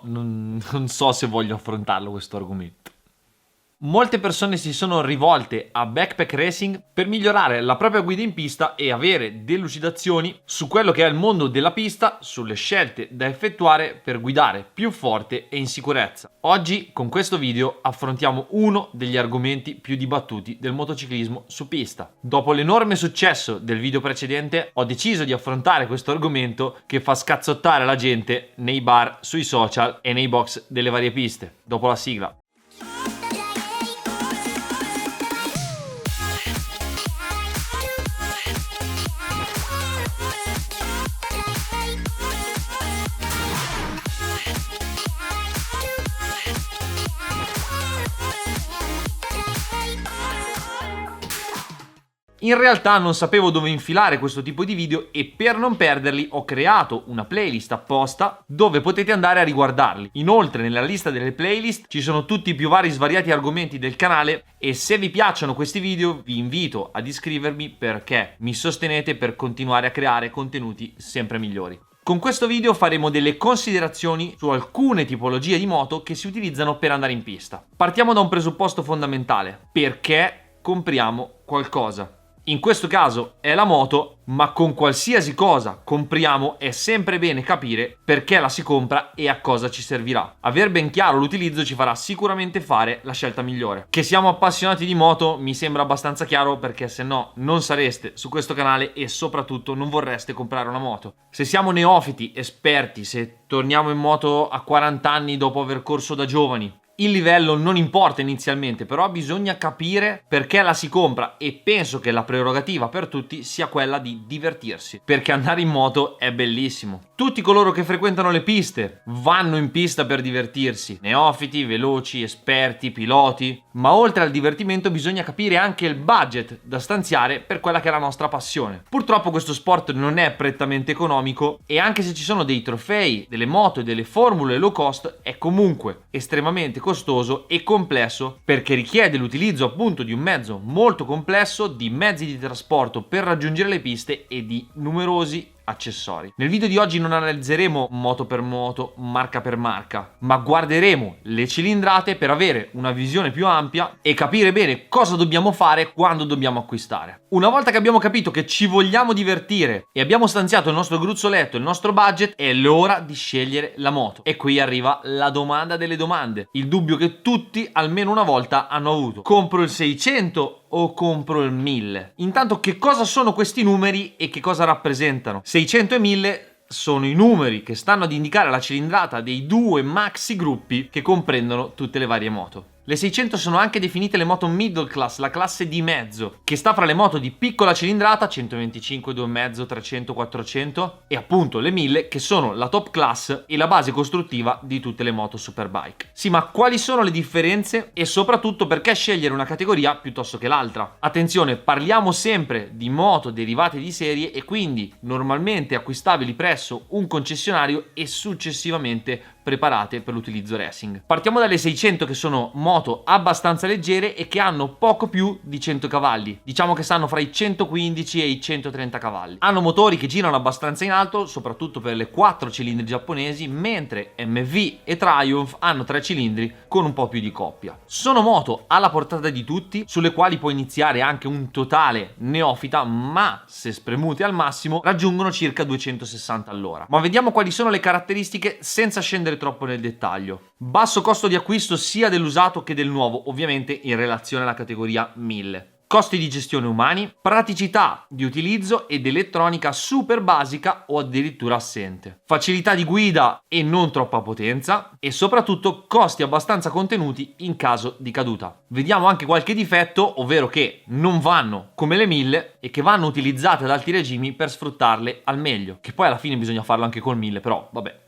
non so se voglio affrontarlo questo argomento. Molte persone si sono rivolte a backpack racing per migliorare la propria guida in pista e avere delucidazioni su quello che è il mondo della pista, sulle scelte da effettuare per guidare più forte e in sicurezza. Oggi con questo video affrontiamo uno degli argomenti più dibattuti del motociclismo su pista. Dopo l'enorme successo del video precedente ho deciso di affrontare questo argomento che fa scazzottare la gente nei bar, sui social e nei box delle varie piste. Dopo la sigla. In realtà non sapevo dove infilare questo tipo di video e per non perderli ho creato una playlist apposta dove potete andare a riguardarli. Inoltre nella lista delle playlist ci sono tutti i più vari svariati argomenti del canale e se vi piacciono questi video vi invito ad iscrivervi perché mi sostenete per continuare a creare contenuti sempre migliori. Con questo video faremo delle considerazioni su alcune tipologie di moto che si utilizzano per andare in pista. Partiamo da un presupposto fondamentale: perché compriamo qualcosa? In questo caso è la moto, ma con qualsiasi cosa compriamo è sempre bene capire perché la si compra e a cosa ci servirà. Aver ben chiaro l'utilizzo ci farà sicuramente fare la scelta migliore. Che siamo appassionati di moto mi sembra abbastanza chiaro perché se no non sareste su questo canale e soprattutto non vorreste comprare una moto. Se siamo neofiti, esperti, se torniamo in moto a 40 anni dopo aver corso da giovani, il livello non importa inizialmente, però bisogna capire perché la si compra e penso che la prerogativa per tutti sia quella di divertirsi, perché andare in moto è bellissimo. Tutti coloro che frequentano le piste vanno in pista per divertirsi, neofiti, veloci, esperti, piloti, ma oltre al divertimento bisogna capire anche il budget da stanziare per quella che è la nostra passione. Purtroppo questo sport non è prettamente economico e anche se ci sono dei trofei, delle moto e delle formule low cost è comunque estremamente costoso e complesso perché richiede l'utilizzo appunto di un mezzo molto complesso, di mezzi di trasporto per raggiungere le piste e di numerosi accessori. Nel video di oggi non analizzeremo moto per moto, marca per marca, ma guarderemo le cilindrate per avere una visione più ampia e capire bene cosa dobbiamo fare quando dobbiamo acquistare. Una volta che abbiamo capito che ci vogliamo divertire e abbiamo stanziato il nostro gruzzoletto, il nostro budget, è l'ora di scegliere la moto. E qui arriva la domanda delle domande, il dubbio che tutti almeno una volta hanno avuto: compro il 600 o compro il 1000? Intanto, che cosa sono questi numeri e che cosa rappresentano? 600 e 1000 sono i numeri che stanno ad indicare la cilindrata dei due maxi gruppi che comprendono tutte le varie moto. Le 600 sono anche definite le moto middle class, la classe di mezzo, che sta fra le moto di piccola cilindrata, 125, 2,5, 300, 400, e appunto le 1000, che sono la top class e la base costruttiva di tutte le moto superbike. Sì, ma quali sono le differenze e soprattutto perché scegliere una categoria piuttosto che l'altra? Attenzione, parliamo sempre di moto derivate di serie e quindi normalmente acquistabili presso un concessionario e successivamente preparate per l'utilizzo racing. Partiamo dalle 600, che sono moto abbastanza leggere e che hanno poco più di 100 cavalli. Diciamo che stanno fra i 115 e i 130 cavalli. Hanno motori che girano abbastanza in alto, soprattutto per le 4 cilindri giapponesi, mentre MV e Triumph hanno 3 cilindri con un po' più di coppia. Sono moto alla portata di tutti, sulle quali può iniziare anche un totale neofita, ma se spremute al massimo raggiungono circa 260 all'ora. Ma vediamo quali sono le caratteristiche senza scendere troppo nel dettaglio. Basso costo di acquisto sia dell'usato che del nuovo, ovviamente in relazione alla categoria 1000. Costi di gestione umani, praticità di utilizzo ed elettronica super basica o addirittura assente. Facilità di guida e non troppa potenza e soprattutto costi abbastanza contenuti in caso di caduta. Vediamo anche qualche difetto, ovvero che non vanno come le 1000 e che vanno utilizzate ad alti regimi per sfruttarle al meglio. Che poi alla fine bisogna farlo anche col 1000, però vabbè.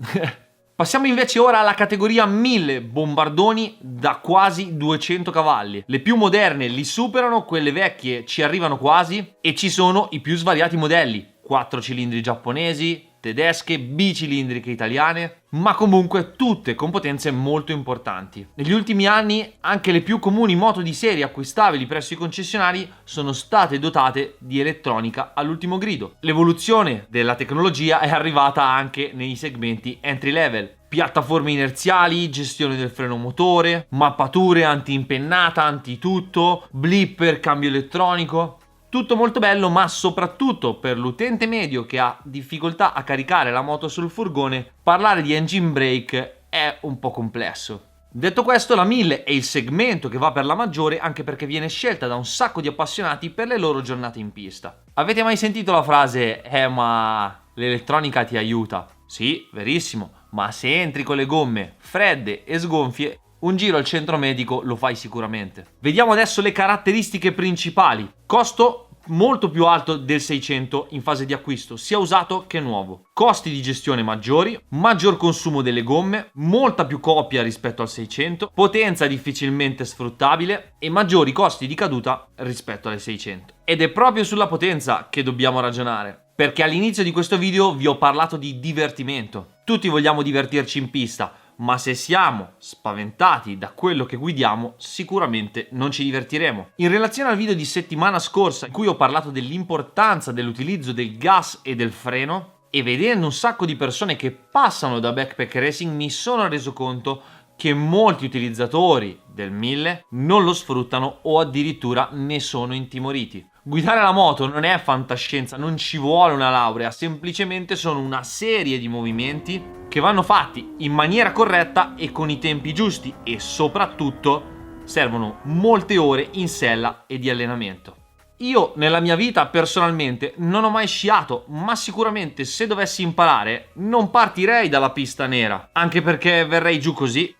Passiamo invece ora alla categoria 1000 bombardoni da quasi 200 cavalli. Le più moderne li superano, quelle vecchie ci arrivano quasi e ci sono i più svariati modelli. 4 cilindri giapponesi, tedesche, bicilindriche italiane, ma comunque tutte con potenze molto importanti. Negli ultimi anni anche le più comuni moto di serie acquistabili presso i concessionari sono state dotate di elettronica all'ultimo grido. L'evoluzione della tecnologia è arrivata anche nei segmenti entry level. piattaforme inerziali, gestione del freno motore, mappature anti-impennata, anti-tutto, blipper, cambio elettronico. Tutto molto bello, ma soprattutto per l'utente medio che ha difficoltà a caricare la moto sul furgone, parlare di engine brake è un po' complesso. Detto questo, la 1000 è il segmento che va per la maggiore, anche perché viene scelta da un sacco di appassionati per le loro giornate in pista. Avete mai sentito la frase ma l'elettronica ti aiuta? Sì, verissimo, ma se entri con le gomme fredde e sgonfie, un giro al centro medico lo fai sicuramente. Vediamo adesso le caratteristiche principali. Costo molto più alto del 600 in fase di acquisto, sia usato che nuovo. Costi di gestione maggiori, maggior consumo delle gomme, molta più copia rispetto al 600, potenza difficilmente sfruttabile e maggiori costi di caduta rispetto alle 600. Ed è proprio sulla potenza che dobbiamo ragionare, perché all'inizio di questo video vi ho parlato di divertimento. Tutti vogliamo divertirci in pista, ma se siamo spaventati da quello che guidiamo, sicuramente non ci divertiremo. In relazione al video di settimana scorsa, in cui ho parlato dell'importanza dell'utilizzo del gas e del freno, e vedendo un sacco di persone che passano da backpack racing, mi sono reso conto che molti utilizzatori del 1000 non lo sfruttano o addirittura ne sono intimoriti. Guidare la moto non è fantascienza, non ci vuole una laurea, semplicemente sono una serie di movimenti che vanno fatti in maniera corretta e con i tempi giusti, e soprattutto servono molte ore in sella e di allenamento. Io nella mia vita personalmente non ho mai sciato, ma sicuramente se dovessi imparare non partirei dalla pista nera, anche perché verrei giù così.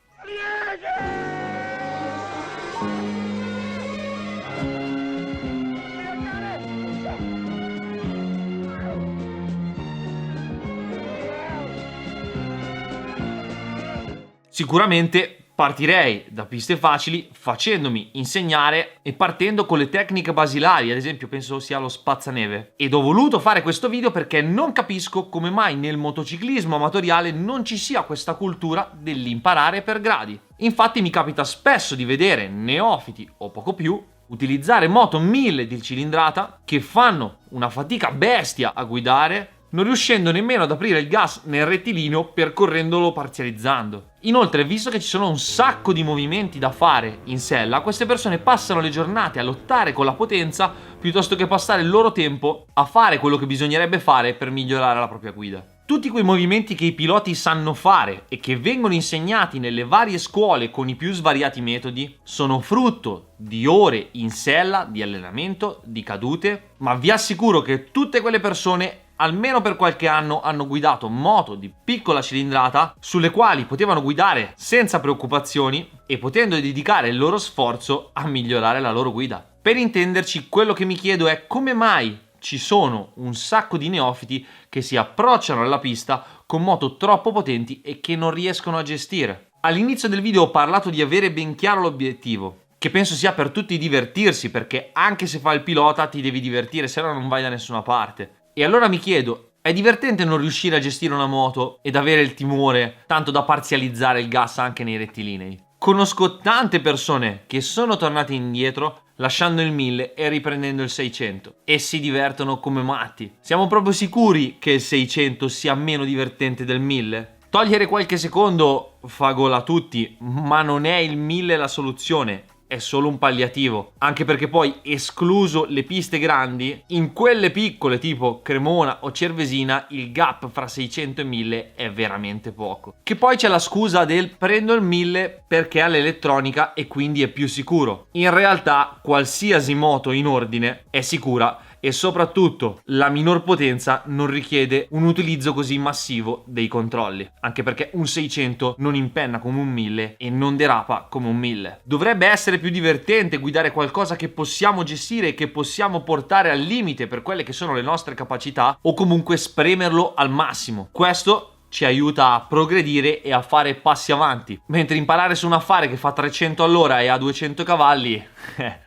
Sicuramente partirei da piste facili facendomi insegnare e partendo con le tecniche basilari, ad esempio penso sia lo spazzaneve. Ed ho voluto fare questo video perché non capisco come mai nel motociclismo amatoriale non ci sia questa cultura dell'imparare per gradi. Infatti mi capita spesso di vedere neofiti o poco più utilizzare moto 1000 di cilindrata che fanno una fatica bestia a guidare, non riuscendo nemmeno ad aprire il gas nel rettilineo percorrendolo parzializzando. Inoltre, visto che ci sono un sacco di movimenti da fare in sella, queste persone passano le giornate a lottare con la potenza piuttosto che passare il loro tempo a fare quello che bisognerebbe fare per migliorare la propria guida. Tutti quei movimenti che i piloti sanno fare e che vengono insegnati nelle varie scuole con i più svariati metodi sono frutto di ore in sella, di allenamento, di cadute, ma vi assicuro che tutte quelle persone almeno per qualche anno hanno guidato moto di piccola cilindrata sulle quali potevano guidare senza preoccupazioni e potendo dedicare il loro sforzo a migliorare la loro guida. Per intenderci, quello che mi chiedo è come mai ci sono un sacco di neofiti che si approcciano alla pista con moto troppo potenti e che non riescono a gestire. All'inizio del video ho parlato di avere ben chiaro l'obiettivo, che penso sia per tutti divertirsi, perché anche se fai il pilota ti devi divertire, se no non vai da nessuna parte. E allora mi chiedo, è divertente non riuscire a gestire una moto ed avere il timore tanto da parzializzare il gas anche nei rettilinei? Conosco tante persone che sono tornate indietro lasciando il 1000 e riprendendo il 600 e si divertono come matti. Siamo proprio sicuri che il 600 sia meno divertente del 1000? Togliere qualche secondo fa gola a tutti, ma non è il 1000 la soluzione. È solo un palliativo, anche perché poi, escluso le piste grandi, in quelle piccole tipo Cremona o Cervesina il gap fra 600 e 1000 è veramente poco. Che poi c'è la scusa del prendo il 1000 perché ha l'elettronica e quindi è più sicuro. In realtà qualsiasi moto in ordine è sicura e soprattutto la minor potenza non richiede un utilizzo così massivo dei controlli, anche perché un 600 non impenna come un 1000 e non derapa come un 1000. Dovrebbe essere più divertente guidare qualcosa che possiamo gestire e che possiamo portare al limite per quelle che sono le nostre capacità, o comunque spremerlo al massimo. Questo ci aiuta a progredire e a fare passi avanti, mentre imparare su un affare che fa 300 all'ora e ha 200 cavalli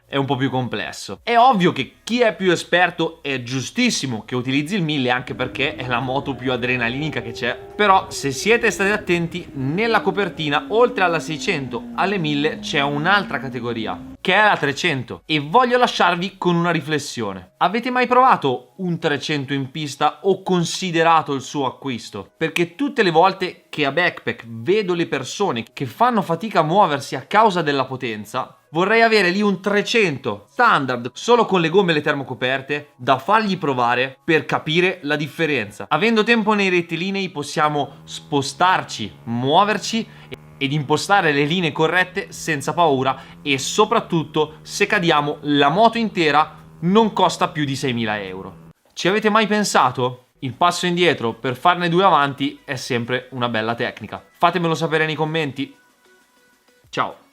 è un po' più complesso. È ovvio che chi è più esperto è giustissimo che utilizzi il 1000, anche perché è la moto più adrenalinica che c'è. Però se siete stati attenti, nella copertina oltre alla 600 alle 1000 c'è un'altra categoria che è la 300, e voglio lasciarvi con una riflessione. Avete mai provato un 300 in pista o considerato il suo acquisto? Perché tutte le volte che a Backpack vedo le persone che fanno fatica a muoversi a causa della potenza, vorrei avere lì un 300 standard solo con le gomme e le termocoperte da fargli provare per capire la differenza. Avendo tempo nei rettilinei possiamo spostarci, muoverci ed impostare le linee corrette senza paura, e soprattutto se cadiamo la moto intera non costa più di 6.000 euro. Ci avete mai pensato? Il passo indietro per farne due avanti è sempre una bella tecnica. Fatemelo sapere nei commenti. Ciao!